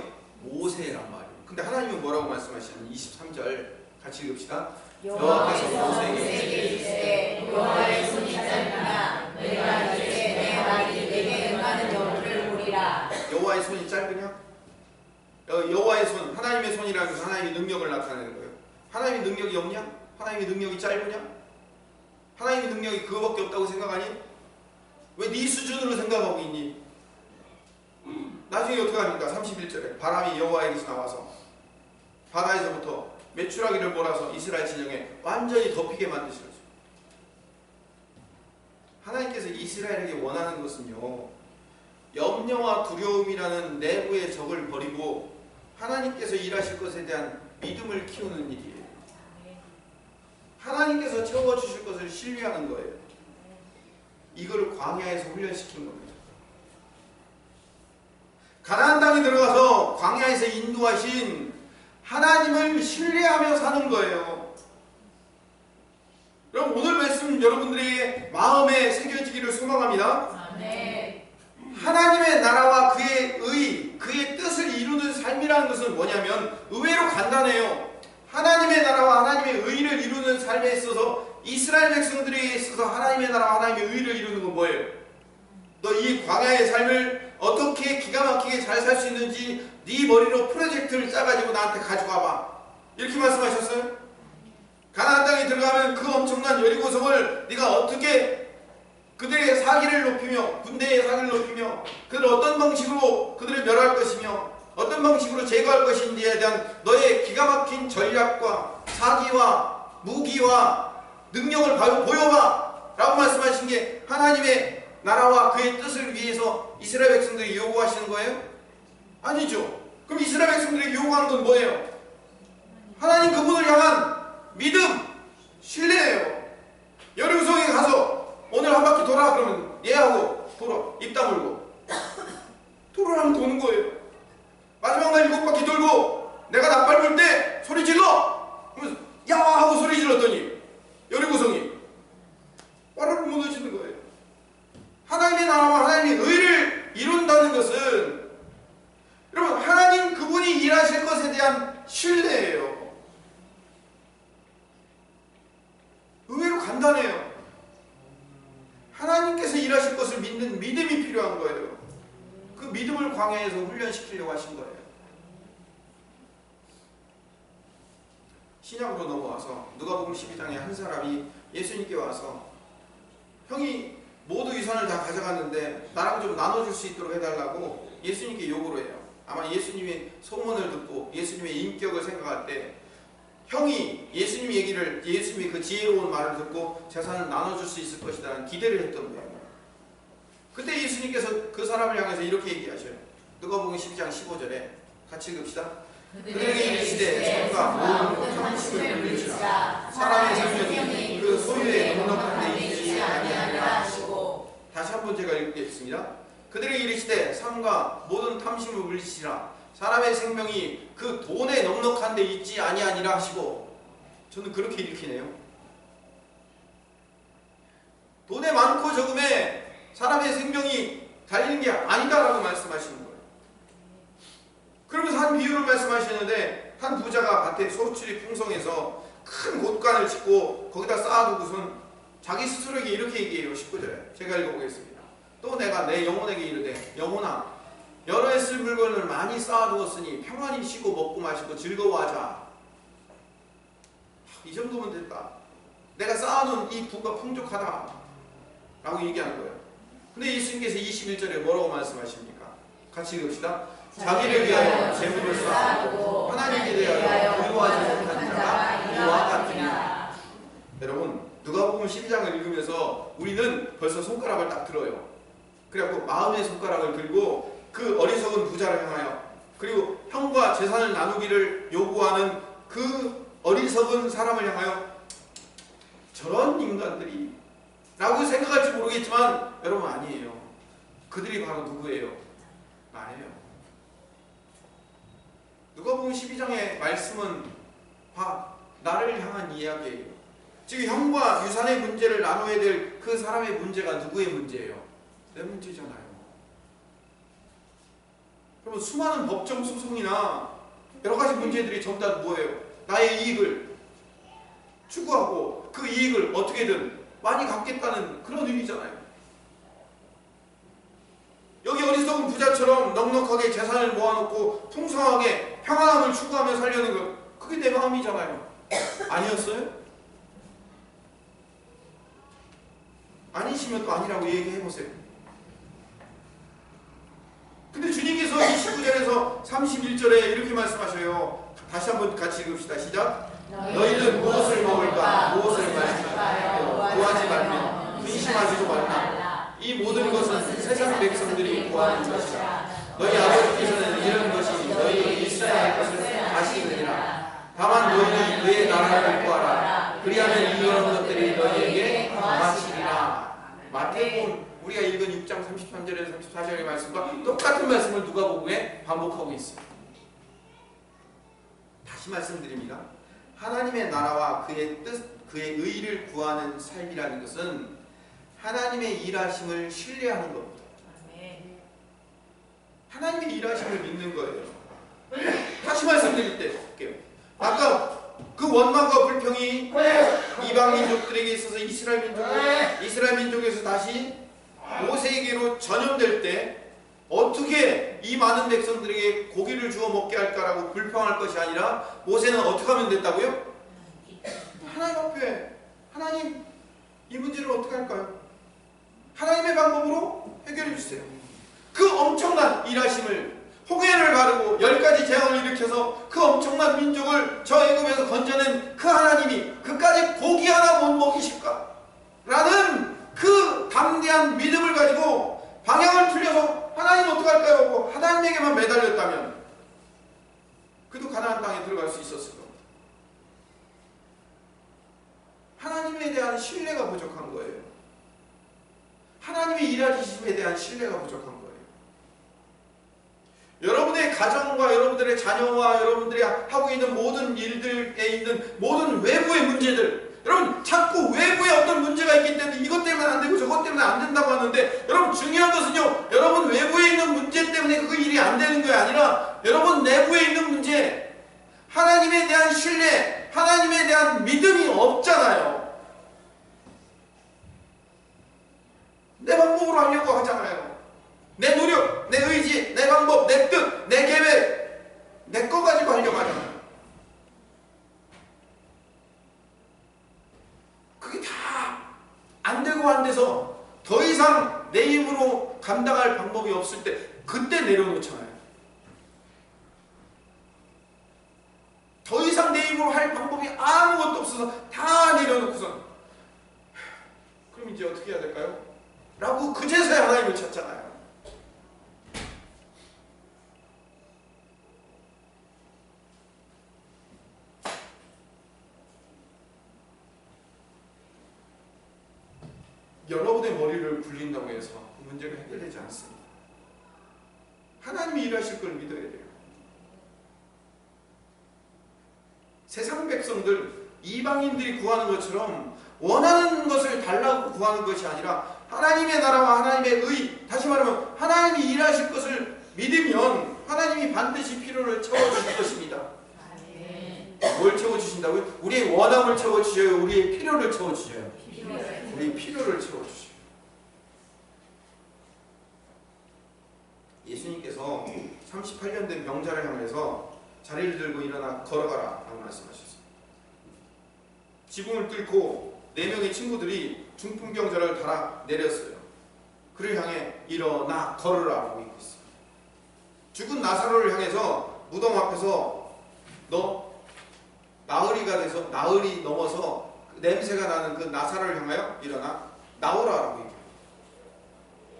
모세란 말이에요. 근데 하나님은 뭐라고 말씀하시냐면 23절 같이 읽읍시다. 여호와께서 모세에게 이르시되 여호와의 손이 짧으나 내가 이제 내 말이 내게 응하는 여부를 보리라. 여호와의 손이 짧으냐? 여호와의 손, 하나님의 손이라는 것은 하나님의 능력을 나타내는 거예요. 하나님의 능력이 없냐? 하나님의 능력이 짧으냐? 하나님의 능력이 그거밖에 없다고 생각하니? 왜 네 수준으로 생각하고 있니? 나중에 어떻게 합니까? 31절에 바람이 여호와에게서 나와서 바다에서부터 메추라기를 몰아서 이스라엘 진영에 완전히 덮이게 만드셨어요. 하나님께서 이스라엘에게 원하는 것은요, 염려와 두려움이라는 내부의 적을 버리고 하나님께서 일하실 것에 대한 믿음을 키우는 일이에요. 하나님께서 채워주실 것을 신뢰하는 거예요. 이걸 광야에서 훈련시킨 겁니다. 가나안 땅에 들어가서 광야에서 인도하신 하나님을 신뢰하며 사는 거예요. 그럼 오늘 말씀 여러분들의 마음에 새겨지기를 소망합니다. 아멘. 하나님의 나라와 그의 의, 그의 뜻을 이루는 삶이라는 것은 뭐냐면 의외로 간단해요. 하나님의 나라와 하나님의 의를 이루는 삶에 있어서 이스라엘 백성들에게 있어서 하나님의 나라와 하나님의 의를 이루는 건 뭐예요? 너 이 광야의 삶을 어떻게 기가 막히게 잘 살 수 있는지 네 머리로 프로젝트를 짜가지고 나한테 가지고 와봐. 이렇게 말씀하셨어요. 가나안 땅에 들어가면 그 엄청난 여리고성을 네가 어떻게 그들의 사기를 높이며 군대의 사기를 높이며 그들을 어떤 방식으로 그들을 멸할 것이며 어떤 방식으로 제거할 것인지에 대한 너의 기가 막힌 전략과 사기와 무기와 능력을 보여봐 라고 말씀하신 게 하나님의 나라와 그의 뜻을 위해서 이스라엘 백성들이 요구하시는 거예요? 아니죠. 그럼 이스라엘 백성들이 요구하는 건 뭐예요? 하나님 그분을 향한 믿음, 신뢰예요. 여리고성에 가서 오늘 한 바퀴 돌아 그러면 얘하고 돌아 입 다물고 돌아라면 도는 거예요. 마지막 날 7바퀴 돌고 내가 낯발 볼 때 소리 질러! 그러면서 야! 하고 소리 질렀더니 여리고성이 빠르르 무너지는 거예요. 하나님의 나라와 하나님의 의를 이룬다는 것은 여러분 하나님 그분이 일하실 것에 대한 신뢰예요. 의외로 간단해요. 하나님께서 일하실 것을 믿는 믿음이 필요한 거예요. 그 믿음을 광야에서 훈련시키려고 하신 거예요. 신약으로 넘어와서 누가복음 12장에 한 사람이 예수님께 와서 형이 모두 유산을 다 가져갔는데 나랑 좀 나눠줄 수 있도록 해달라고 예수님께 요구를 해요. 아마 예수님의 소문을 듣고 예수님의 인격을 생각할 때 형이 예수님 얘기를 예수님의 그 지혜로운 말을 듣고 재산을 나눠줄 수 있을 것이라는 기대를 했던 거예요. 그때 예수님께서 그 사람을 향해서 이렇게 얘기하셔요. 누가복음 12장 15절에 같이 읽읍시다. 그들에게 이르시되 천과 모든 형식을 물리치라 사람의 생명이 그 소유에 넉넉한 데 있지 아니하니라 하시고. 다시 한번 제가 읽겠습니다. 그들에게 이르시되 삶과 모든 탐심을 물리치라 사람의 생명이 그 돈에 넉넉한 데 있지 아니하니라 하시고. 저는 그렇게 읽히네요. 돈에 많고 적음에 사람의 생명이 달리는 게 아니다라고 말씀하시는 거예요. 그러면서 한 비유를 말씀하시는데 한 부자가 밭에 소출이 풍성해서 큰 곳간을 짓고 거기다 쌓아두고선 자기 스스로에게 이렇게 얘기해요. 19절에 제가 읽어보겠습니다. 또 내가 내 영혼에게 이르되 영혼아 여러 해 쓸 물건을 많이 쌓아두었으니 평안히 쉬고 먹고 마시고 즐거워하자. 이 정도면 됐다. 내가 쌓아놓은 이 부가 풍족하다 라고 얘기하는 거예요. 근데 예수님께서 21절에 뭐라고 말씀하십니까? 같이 읽읍시다. 자기를 위하여 재물을 쌓고 하나님에 대하여 부유하지 못한 자가 이와 같으니라. 여러분 누가복음 12장을 읽으면서 우리는 벌써 손가락을 딱 들어요. 그래갖고 마음의 손가락을 들고 그 어리석은 부자를 향하여 그리고 형과 재산을 나누기를 요구하는 그 어리석은 사람을 향하여 저런 인간들이 라고 생각할지 모르겠지만 여러분 아니에요. 그들이 바로 누구예요? 나예요. 누가복음 12장의 말씀은 나를 향한 이야기예요. 즉 형과 유산의 문제를 나눠야 될 그 사람의 문제가 누구의 문제예요? 내 문제잖아요. 그러면 수많은 법정 소송이나 여러 가지 문제들이 전부 다 뭐예요? 나의 이익을 추구하고 그 이익을 어떻게든 많이 갖겠다는 그런 의미잖아요. 여기 어리석은 부자처럼 넉넉하게 재산을 모아놓고 풍성하게 평안함을 추구하며 살려는 것, 그게 내 마음이잖아요. 아니었어요? 아니시면 또 아니라고 얘기해보세요. 근데 주님께서 29절에서 31절에 이렇게 말씀하셔요. 다시 한번 같이 읽읍시다. 시작. 너희는 무엇을 먹을까 무엇을 마실까 구하지 말며 근심하지도 말라. 이 모든 것은 세상 백성들이 구하는 것이라. 너희 아버지께서는 이런 것이 너희 이스라엘 것을 아시느니라. 다만 너희는 그의 나라를 구하라. 그리하면 이런 것들이 너희에게 마치리라. 마태복음 우리가 읽은 6장 33절에서 34절의 말씀과 똑같은 말씀을 누가복음에 반복하고 있어요. 다시 말씀드립니다. 하나님의 나라와 그의 뜻, 그의 의를 구하는 삶이라는 것은 하나님의 일하심을 신뢰하는 겁니다. 하나님의 일하심을 믿는 거예요. 다시 말씀드릴 때 볼게요. 아까 그 원망과 불평이 이방 민족들에게 있어서 이스라엘 민족에서 다시 모세에게로 전염될 때 어떻게 이 많은 백성들에게 고기를 주워 먹게 할까라고 불평할 것이 아니라 모세는 어떻게 하면 됐다고요? 하나님 앞에 하나님 이 문제를 어떻게 할까요? 하나님의 방법으로 해결해 주세요. 그 엄청난 일하심을 홍해를 가르고 10가지 재앙을 일으켜서 그 엄청난 민족을 저 애굽에서 건져낸 그 하나님이 그까지 고기 하나 못 먹이실까? 라는 그 담대한 믿음을 가지고 방향을 틀려서 하나님 어떡할까요? 하고 하나님에게만 매달렸다면 그도 가나안 땅에 들어갈 수 있었을 겁니다. 하나님에 대한 신뢰가 부족한 거예요. 하나님의 일하심에 대한 신뢰가 부족한 거예요. 여러분의 가정과 여러분들의 자녀와 여러분들이 하고 있는 모든 일들에 있는 모든 외부의 문제들, 여러분 자꾸 외부에 어떤 문제가 있기 때문에 이것 때문에 안 되고 저것 때문에 안 된다고 하는데, 여러분 중요한 것은요, 여러분 외부에 있는 문제 때문에 그 일이 안 되는 게 아니라 여러분 내부에 있는 문제, 하나님에 대한 신뢰, 하나님에 대한 믿음이 없잖아요. 내 방법으로 하려고 하잖아요. 내 노력, 내 의지, 내 방법, 내 뜻, 내 계획, 내 거 가지고 하려고 하잖아요. 그게 다 안 되고 안 돼서 더 이상 내 힘으로 감당할 방법이 없을 때 그때 내려놓잖아요. 더 이상 내 힘으로 할 방법이 아무것도 없어서 다 내려놓고선 그럼 이제 어떻게 해야 될까요? 라고 그제서야 하나님을 찾잖아요. 여러분의 머리를 굴린다고 해서 그 문제가 해결되지 않습니다. 하나님이 일하실 걸 믿어야 돼요. 세상 백성들, 이방인들이 구하는 것처럼 원하는 것을 달라고 구하는 것이 아니라 하나님의 나라와 하나님의 의, 다시 말하면 하나님이 일하실 것을 믿으면 하나님이 반드시 필요를 채워주실 것입니다. 뭘 채워주신다고요? 우리의 원함을 채워주셔요? 우리의 필요를 채워주셔요? 우리의 필요를 채워주셔요. 예수님께서 38년 된 병자를 향해서 자리를 들고 일어나 걸어가라 라고 말씀하셨어요. 지붕을 뚫고 4명의 친구들이 중풍병자를 달아 내렸어요. 그를 향해 일어나 걸으라 라고 얘기했어요. 죽은 나사로를 향해서 무덤 앞에서 너 나흘이가 돼서 나흘이 넘어서 냄새가 나는 그 나사로를 향하여 일어나 나오라 라고 얘기해요.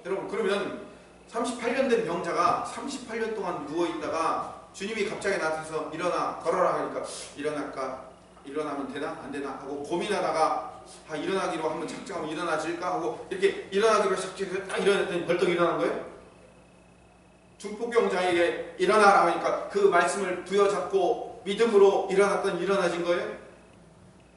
여러분, 그러면 38년 된 병자가 38년 동안 누워있다가 주님이 갑자기 나타나서 일어나 걸어라 하니까 일어날까? 일어나면 되나? 안 되나? 하고 고민하다가 일어나기로 한번 작정하면 일어나질까? 하고 이렇게 일어나기로 작정해서 딱 일어났더니 벌떡 일어난 거예요? 중풍병자에게 일어나라 하니까 그 말씀을 부여잡고 믿음으로 일어났더니 일어나진 거예요?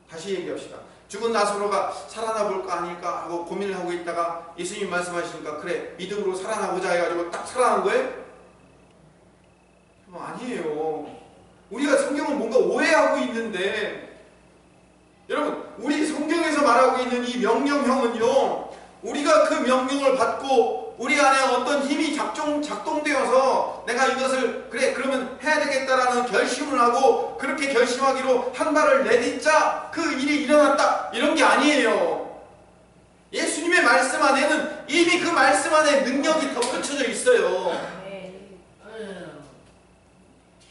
다시 얘기합시다. 죽은 나사로가 살아나 볼까 아닐까 하고 고민을 하고 있다가 예수님 말씀하시니까 그래 믿음으로 살아나보자 해가지고 딱 살아난 거예요? 아니에요. 우리가 성경을 뭔가 오해하고 있는데, 여러분 우리 성경에서 말하고 있는 이 명령형은요, 우리가 그 명령을 받고 우리 안에 어떤 힘이 작동되어서 내가 이것을 그래 그러면 해야 되겠다라는 결심을 하고 그렇게 결심하기로 한 발을 내딛자 그 일이 일어났다, 이런 게 아니에요. 예수님의 말씀 안에는 이미 그 말씀 안에 능력이 덧붙여져 있어요.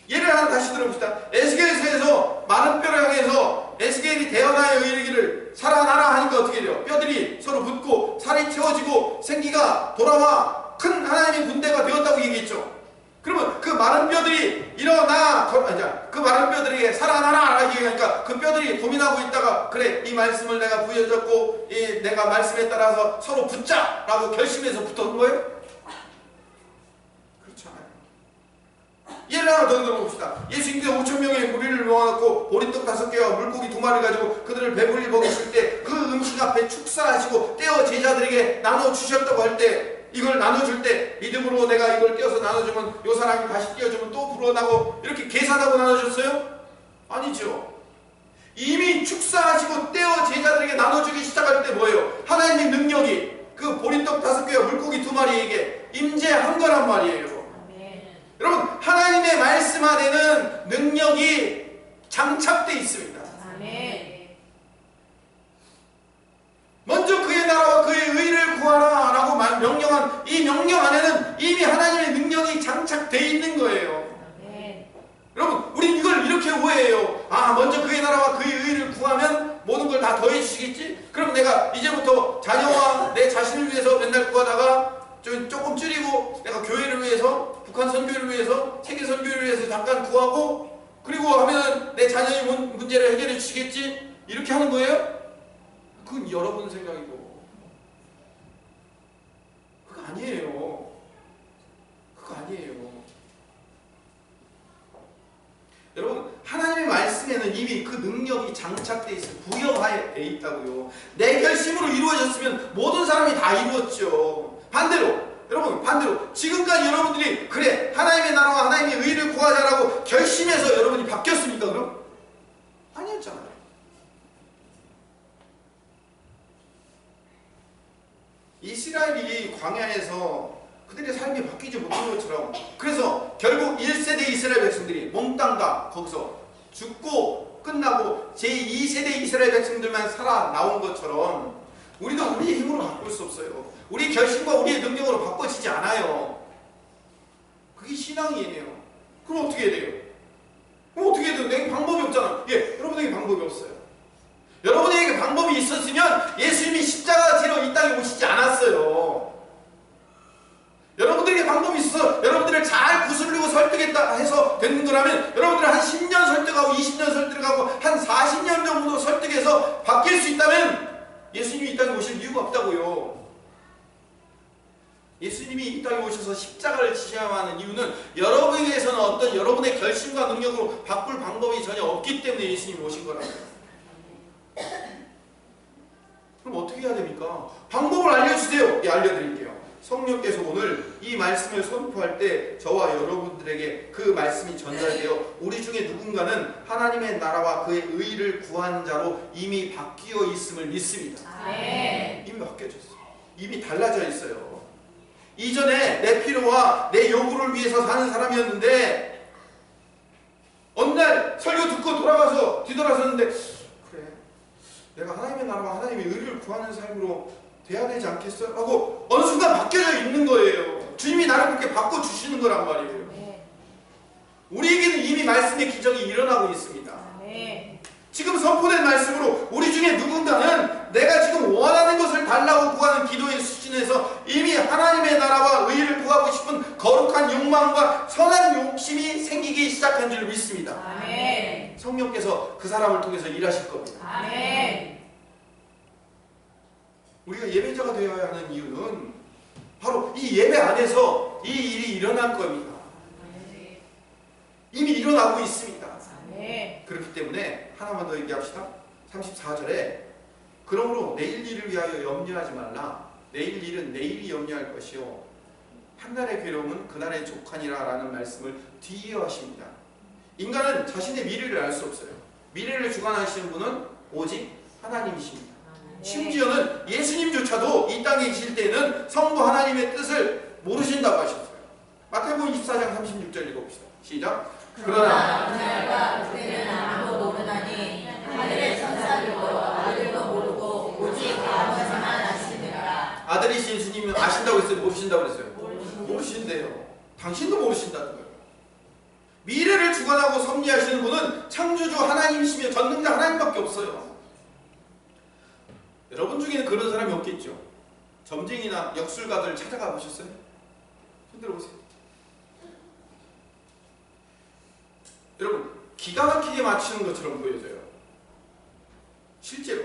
예를 하나 다시 들어봅시다. 에스겔서에서 마른 뼈를 향해서 에스겔이 대언하여 이르기를 살아나라 하니까 어떻게 돼요? 뼈들이 서로 붙고 살이 채워지고 생기가 돌아와 큰 하나님의 군대가 되었다고 얘기했죠. 그러면 그 마른 뼈들이 일어나, 그 마른 뼈들에게 살아나라 라고 얘기하니까 그 뼈들이 고민하고 있다가 그래 이 말씀을 내가 부여잡고 내가 말씀에 따라서 서로 붙자 라고 결심해서 붙었던 거예요? 예를 하나 더 들어봅시다. 예수님께서 5,000명의 무리를 모아놓고 보리떡 5개와 물고기 2마리를 가지고 그들을 배불리 먹이실 때 그 음식 앞에 축사하시고 떼어 제자들에게 나눠주셨다고 할 때, 이걸 나눠줄 때 믿음으로 내가 이걸 떼어서 나눠주면 요 사람이 다시 떼어주면 또 불어나고 이렇게 계산하고 나눠줬어요? 아니죠. 이미 축사하시고 떼어 제자들에게 나눠주기 시작할 때 뭐예요? 하나님의 능력이, 그 그 보리떡 5개와 물고기 2마리에게 임재한 거란 말이에요. 여러분, 하나님의 말씀 안에는 능력이 장착되어 있습니다. 먼저 그의 나라와 그의 의를 구하라 라고 명령한 이 명령 안에는 이미 하나님의 능력이 장착되어 있는 거예요. 여러분, 우린 이걸 이렇게 오해해요. 아, 먼저 그의 나라와 그의 의를 구하면 모든 걸 다 더해 주시겠지? 그럼 내가 이제부터 자녀와 내 자신을 위해서 맨날 구하다가 조금 줄이고 내가 교회를 위해서, 북한 선교를 위해서, 세계 선교를 위해서 잠깐 구하고, 그리고 하면 내 자녀의 문제를 해결해 주시겠지? 이렇게 하는 거예요? 그건 여러분 생각이고 그거 아니에요. 그거 아니에요. 여러분, 하나님의 말씀에는 이미 그 능력이 장착되어 있어요. 부여하여 되어 있다고요. 내 결심으로 이루어졌으면 모든 사람이 다 이루었죠. 반대로, 여러분, 반대로 지금까지 여러분들이 그래 하나님의 나라와 하나님의 의를 구하자라고 결심해서 여러분이 바뀌었습니까? 그럼? 아니었잖아요. 이스라엘이 광야에서 그들의 삶이 바뀌지 못한 것처럼, 그래서 결국 1세대 이스라엘 백성들이 몽땅 다 거기서 죽고 끝나고 제2세대 이스라엘 백성들만 살아나온 것처럼 우리도 우리의 힘으로 바꿀 수 없어요. 우리의 결심과 우리의 능력으로 바꿔지지 않아요. 그게 신앙이에요. 그럼 어떻게 해야 돼요? 그럼 어떻게 해야 돼요? 내게 방법이 없잖아. 예, 여러분에게 방법이 없어요. 여러분에게 방법이 있었으면 예수님이 십자가 지러 이 땅에 오시지 않았어요. 여러분들에게 방법이 있어서 여러분들을 잘 구슬리고 설득했다 해서 되는 거라면 여러분들을 한 10년 설득하고 20년 설득하고 한 40년 정도 설득해서 바뀔 수 있다면 예수님이 이 땅에 오실 이유가 없다고요. 예수님이 이 땅에 오셔서 십자가를 지셔야만 하는 이유는 여러분에게서는 어떤 여러분의 결심과 능력으로 바꿀 방법이 전혀 없기 때문에 예수님이 오신 거라고요. 그럼 어떻게 해야 됩니까? 방법을 알려주세요. 예, 알려드릴게요. 성령께서 오늘 이 말씀을 선포할 때 저와 여러분들에게 그 말씀이 전달되어 우리 중에 누군가는 하나님의 나라와 그의 의를 구하는 자로 이미 바뀌어 있음을 믿습니다. 이미 바뀌어졌어요. 이미 달라져 있어요. 이전에 내 필요와 내 요구를 위해서 사는 사람이었는데 어느 날 설교 듣고 돌아가서 뒤돌아섰는데 그래, 내가 하나님의 나라와 하나님의 의를 구하는 삶으로 돼야 되지 않겠어? 하고 어느 순간 바뀌어져 있는 거예요. 주님이 나를 그렇게 바꿔주시는 거란 말이에요. 우리에게는 이미 말씀의 기적이 일어나고 있습니다. 지금 선포된 말씀으로 우리 중에 누군가는 내가 지금 원하는 것을 달라고 구하는 기도의 수준에서 이미 하나님의 나라와 의를 구하고 싶은 거룩한 욕망과 선한 욕심이 생기기 시작한 줄 믿습니다. 성령께서 그 사람을 통해서 일하실 겁니다. 우리가 예배자가 되어야 하는 이유는 바로 이 예배 안에서 이 일이 일어날 겁니다. 이미 일어나고 있습니다. 그렇기 때문에 하나만 더 얘기합시다. 34절에 그러므로 내일 일을 위하여 염려하지 말라. 내일 일은 내일이 염려할 것이요 한날의 괴로움은 그날의 족하니라 라는 말씀을 뒤이어 하십니다. 인간은 자신의 미래를 알 수 없어요. 미래를 주관하시는 분은 오직 하나님이십니다. 심지어는 예수님조차도 이 땅에 계실 때는 성부 하나님의 뜻을 모르신다고 하셨어요. 마태복음 24장 36절 읽어봅시다. 시작. 그러나 그날과 그때는 아무도 모르나니 하늘의 천사들도 아들도 모르고 오직 아버지만 아시느니라. 아들이신 예수님은 아신다고 했어요? 모르신다고 했어요? 모르신대요. 당신도 모르신다는 거예요. 미래를 주관하고 섭리하시는 분은 창조주 하나님이시며 전능자 하나님밖에 없어요. 여러분 중에는 그런 사람이 없겠죠. 점쟁이나 역술가들 찾아가 보셨어요? 손들어 보세요. 여러분, 기가 막히게 맞추는 것처럼 보여져요. 실제로.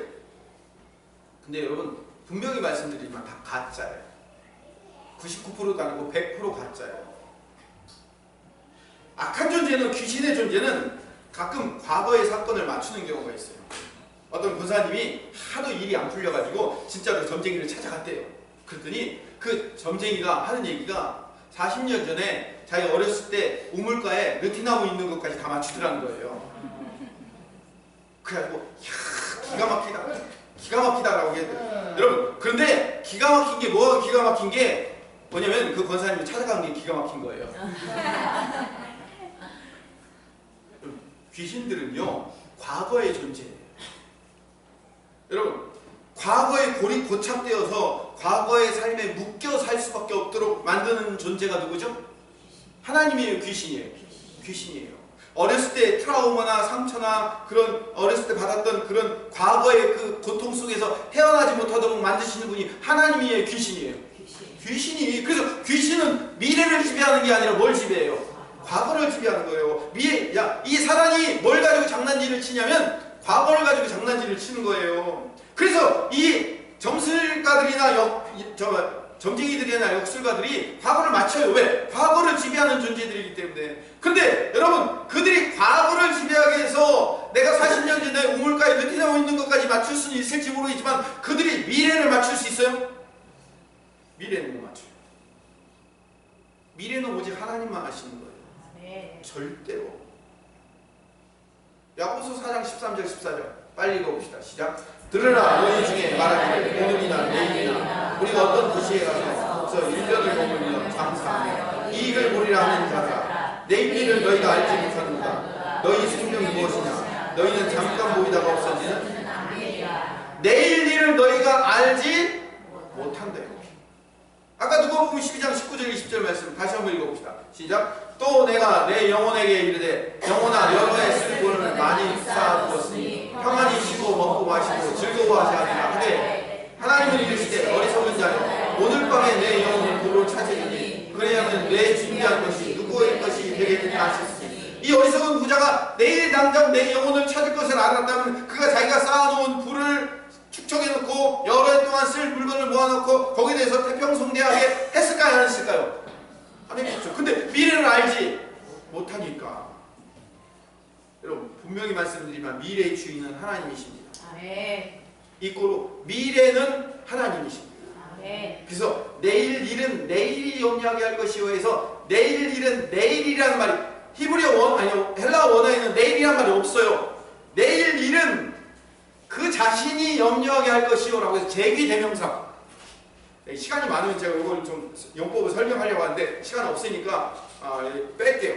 근데 여러분, 분명히 말씀드리지만 다 가짜예요. 99%도 아니고 100% 가짜예요. 악한 존재는, 귀신의 존재는 가끔 과거의 사건을 맞추는 경우가 있어요. 어떤 권사님이 하도 일이 안 풀려가지고 진짜로 점쟁이를 찾아갔대요. 그랬더니 그 점쟁이가 하는 얘기가 40년 전에 자기 어렸을 때 우물가에 느티나무 있는 것까지 다 맞추더라는 거예요. 그래가지고 이야, 기가 막히다. 기가 막히다라고 했대요. 여러분, 그런데 기가 막힌 게 뭐가 기가 막힌 게 뭐냐면 그 권사님이 찾아간 게 기가 막힌 거예요. 귀신들은요, 과거의 존재예요. 여러분, 과거에 고착되어서 과거의 삶에 묶여 살 수밖에 없도록 만드는 존재가 누구죠? 하나님이에요, 귀신이에요? 귀신이에요. 어렸을 때 트라우마나 상처나 그런 어렸을 때 받았던 그런 과거의 그 고통 속에서 헤어나지 못하도록 만드시는 분이 하나님이에요, 귀신이에요? 귀신이. 그래서 귀신은 미래를 지배하는 게 아니라 뭘 지배해요? 과거를 지배하는 거예요. 이 사람이 뭘 가지고 장난질을 치냐면 과거를 가지고 장난질을 치는 거예요. 그래서 이 점술가들이나 점쟁이들이나 역술가들이 과거를 맞춰요. 왜? 과거를 지배하는 존재들이기 때문에. 근데 여러분, 그들이 과거를 지배하기 위해서 내가 40년 전에 우물가에 느끼고 있는 것까지 맞출 수는 있을지 모르겠지만 그들이 미래를 맞출 수 있어요? 미래는 못 맞춰요. 미래는 오직 하나님만 아시는 거예요. 절대로. 야고보서 4장 13절 14절 빨리 읽어봅시다. 시작. 들으라, 너희 중에 말하기를 오늘이나 내일이나 우리가 어떤 도시에 가서 1년을 머물며 장사하며 이익을 보리라 하는 자가 내일 일을 너희가 알지 못하는가. 너희 생명이 무엇이냐. 너희는 잠깐 보이다가 없어지는 내일 일을 너희가 알지 못한다. 아까 누가복음 12장 19절 20절 말씀 다시 한번 읽어봅시다. 시작. 또 내가 내 영혼에게 이르되 영혼아 여러 해 쓸 돈을 많이 쌓아두었으니 평안히 쉬고 먹고 마시고 즐거워하지 않으라 하되 하나님은 이르시되 어리석은 자여 오늘 밤에 내 영혼을 도로 찾으리니 그래야면 내 준비한 것이 누구의 것이 되겠느냐 하셨으니 이 어리석은 부자가 내일 당장 내 영혼을 찾을 것을 알았다면 그가 자기가 쌓아놓은 부를 축적해놓고 여러 해 동안 쓸 물건을 모아놓고 거기에 대해서 태평성대하게 했을까요? 안 했을까요? 안 했겠죠. 근데 미래를 알지 못하니까. 여러분, 분명히 말씀드리면 미래의 주인은 하나님이십니다. 이 꼴로 미래는 하나님이십니다. 그래서 내일 일은 내일이 염려하게 할 것이요 해서 내일 일은 내일이라는 말이 헬라 원어에는 내일이라는 말이 없어요. 내일 일은 그 자신이 염려하게 할 것이요 라고 해서 제귀대명사. 시간이 많으면 제가 이걸 좀 용법을 설명하려고 하는데 시간 없으니까 뺄게요.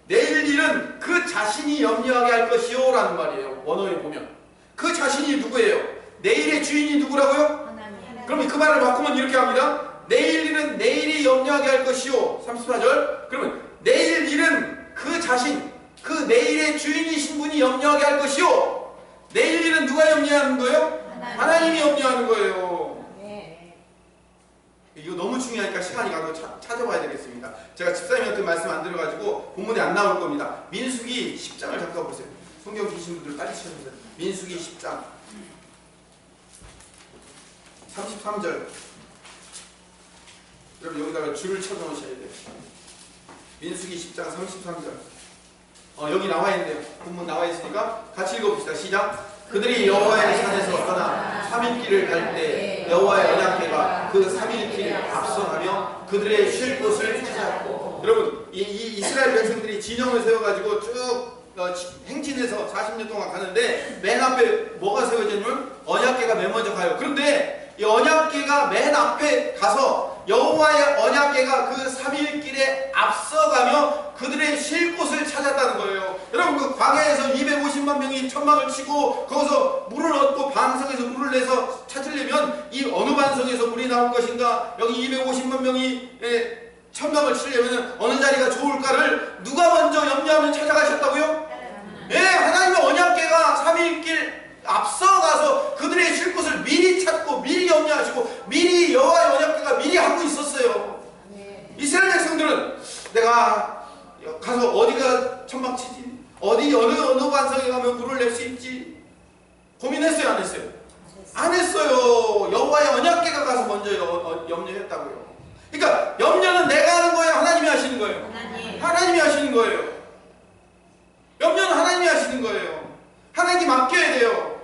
내일 일은 그 자신이 염려하게 할 것이요 라는 말이에요. 원어에 보면 그 자신이 누구예요? 내일의 주인이 누구라고요? 하나님. 그럼 그 말을 바꾸면 이렇게 합니다. 내일 일은 내일이 염려하게 할 것이요. 34절. 그러면 내일 일은 그 자신, 그 내일의 주인이신 분이 염려하게 할 것이요. 내일 일은 누가 염려하는 거예요? 하나님이 염려하는 거예요. 이거 너무 중요하니까 시간이 가도 찾아봐야 되겠습니다. 제가 집사님한테 말씀 안 드려가지고 본문에 안 나올 겁니다. 민수기 10장을 잠깐 보세요. 성경 주신 분들 빨리 찾아보세요. 민수기 10장 33절. 여러분 여기다가 줄을 쳐놓으셔야 돼요. 민수기 10장 33절. 여기 나와 있네요. 본문 나와 있으니까 같이 읽어봅시다. 시작. 그들이 여호와의 산에서 떠나 3일길을 갈 때 여호와의 언약궤가 그 3일길을 앞서가며 그들의 쉴 곳을 찾았고. 여러분 이 이스라엘 백성들이 진영을 세워가지고 쭉 행진해서 40년 동안 가는데 맨 앞에 뭐가 세워졌냐면 언약궤가 맨 먼저 가요. 그런데 이 언약궤가 맨 앞에 가서 여호와의 언약궤가 그 3일길에 앞서가며 그들의 쉴 곳을 찾았다는 거예요. 여러분 그 광야에서 250만 명이 천막을 치고 거기서 물을 얻고 반성에서 물을 내서 찾으려면 이 어느 반성에서 물이 나올 것인가, 여기 250만 명이 천막을 치려면 어느 자리가 좋을까를 누가 먼저 염려하며 찾아가셨다고요? 하나님의 언약궤가 3일길 앞서가서 그들의 쉴 곳을 미리 찾고 미리 염려하시고 미리 여호와의 언약궤가 미리 하고 있었어요. 이스라엘 백성들은 내가 가서 어디가 천막 치지? 어느 반성에 가면 물을 낼 수 있지? 고민했어요? 안 했어요? 안 했어요. 여호와의 언약궤가 가서 먼저 염려했다고요. 그러니까 염려는 내가 하는 거예요? 하나님이 하시는 거예요? 하나님이 하시는 거예요. 염려는 하나님이 하시는 거예요. 하나님께 맡겨야 돼요.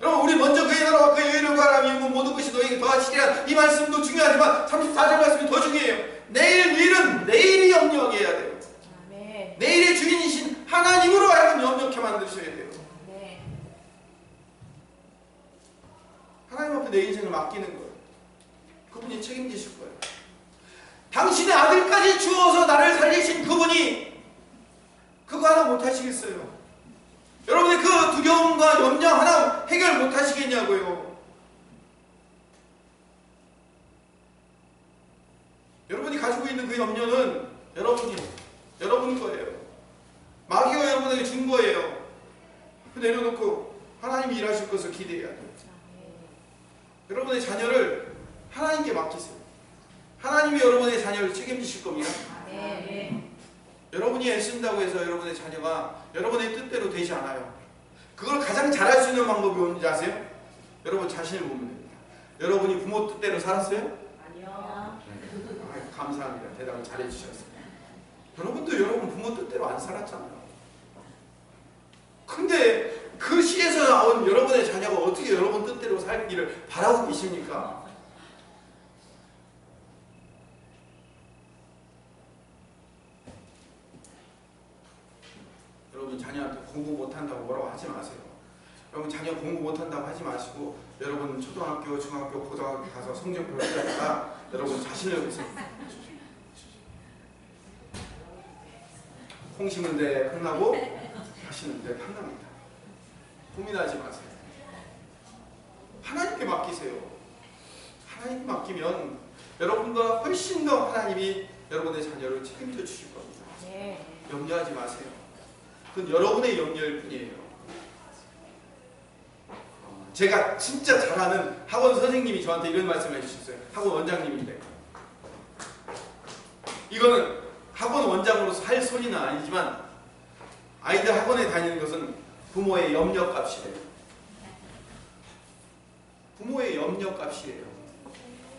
여러분 우리 먼저 그의 나라와 그의 의를 구하라면 모든 것이 너에게 더하시리라. 이 말씀도 중요하지만 34절 말씀이 더 중요해요. 내일 일은 내일이 염려하게 해야 돼요. 내일의 주인이신 하나님으로 하여금 염려케 만드셔야 돼요. 맡기는 거예요. 그분이 책임지실 거예요. 당신의 아들까지 주어서 나를 살리신 그분이 그거 하나 못 하시겠어요? 여러분의 그 두려움과 염려 하나 해결 못 하시겠냐고요? 여러분이 가지고 있는 그 염려는 여러분 거예요. 마귀가 여러분에게 준 거예요. 내려놓고 하나님이 일하실 것을 기대해야 돼요. 여러분의 자녀를 하나님께 맡기세요. 하나님이 여러분의 자녀를 책임지실 겁니다. 여러분이 애쓴다고 해서 여러분의 자녀가 여러분의 뜻대로 되지 않아요. 그걸 가장 잘할 수 있는 방법이 뭔지 아세요? 여러분 자신을 보면 됩니다. 여러분이 부모 뜻대로 살았어요? 아니요. 감사합니다. 대답을 잘해주셨어요. 여러분도 여러분 부모 뜻대로 안 살았잖아요. 근데 그 시에서 나온 여러분의 자녀가 어떻게 여러분 뜻대로 살기를 바라고 계십니까? 여러분 자녀한테 공부 못한다고 뭐라고 하지 마세요. 여러분 자녀 공부 못한다고 하지 마시고 여러분 초등학교, 중학교, 고등학교 가서 성적표를 따다가 여러분 자신을 보세요. 콩 심은데 혼나고 하시는데 판납니다. 고민하지 마세요. 하나님께 맡기세요. 하나님께 맡기면 여러분과 훨씬 더 하나님이 여러분의 자녀를 책임져 주실 겁니다. 염려하지 마세요. 그건 여러분의 염려일 뿐이에요. 제가 진짜 잘 아는 학원 선생님이 저한테 이런 말씀을 해주셨어요. 학원 원장님인데 이거는 학원 원장으로서 할 소리는 아니지만 아이들 학원에 다니는 것은 부모의 염려값이래요. 부모의 염려값이에요.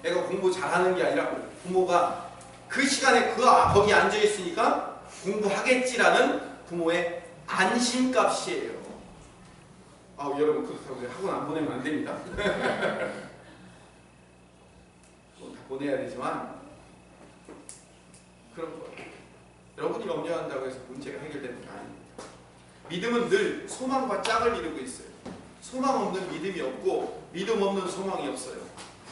애가 공부 잘하는 게 아니라 부모가 그 시간에 거기 앉아있으니까 공부하겠지라는 부모의 안심값이에요. 여러분 그렇다고 학원 안 보내면 안 됩니다. 다 보내야 되지만 그런 거예요. 여러분이 염려한다고 해서 문제가 해결되는 게 아닙니다. 믿음은 늘 소망과 짝을 이루고 있어요. 소망 없는 믿음이 없고 믿음 없는 소망이 없어요.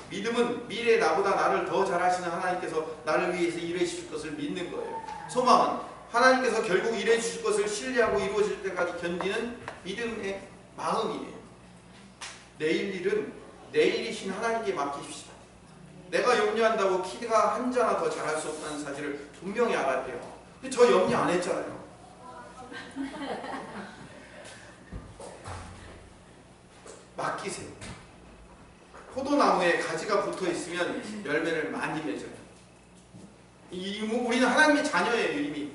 믿음은 미래에 나보다 나를 더 잘하시는 하나님께서 나를 위해서 일해 주실 것을 믿는 거예요. 소망은 하나님께서 결국 일해 주실 것을 신뢰하고 이루어질 때까지 견디는 믿음의 마음이에요. 내일 일은 내일이신 하나님께 맡기십시다. 내가 염려한다고 키가 한 자나 더 잘할 수 없다는 사실을 분명히 알아야 돼요. 근데 저 염려 안 했잖아요. 맡기세요. 포도나무에 가지가 붙어 있으면 열매를 많이 맺어요. 우리는 하나님의 자녀예요. 이미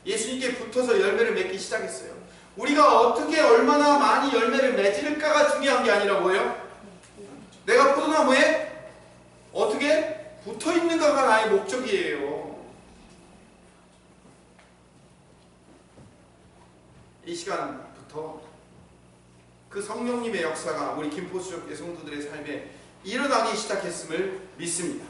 예수님께 붙어서 열매를 맺기 시작했어요. 우리가 어떻게 얼마나 많이 열매를 맺을까가 중요한 게 아니라 뭐예요? 내가 포도나무에 어떻게 붙어 있는가가 나의 목적이에요. 이 시간부터 그 성령님의 역사가 우리 김포수족교 성도들의 삶에 일어나기 시작했음을 믿습니다.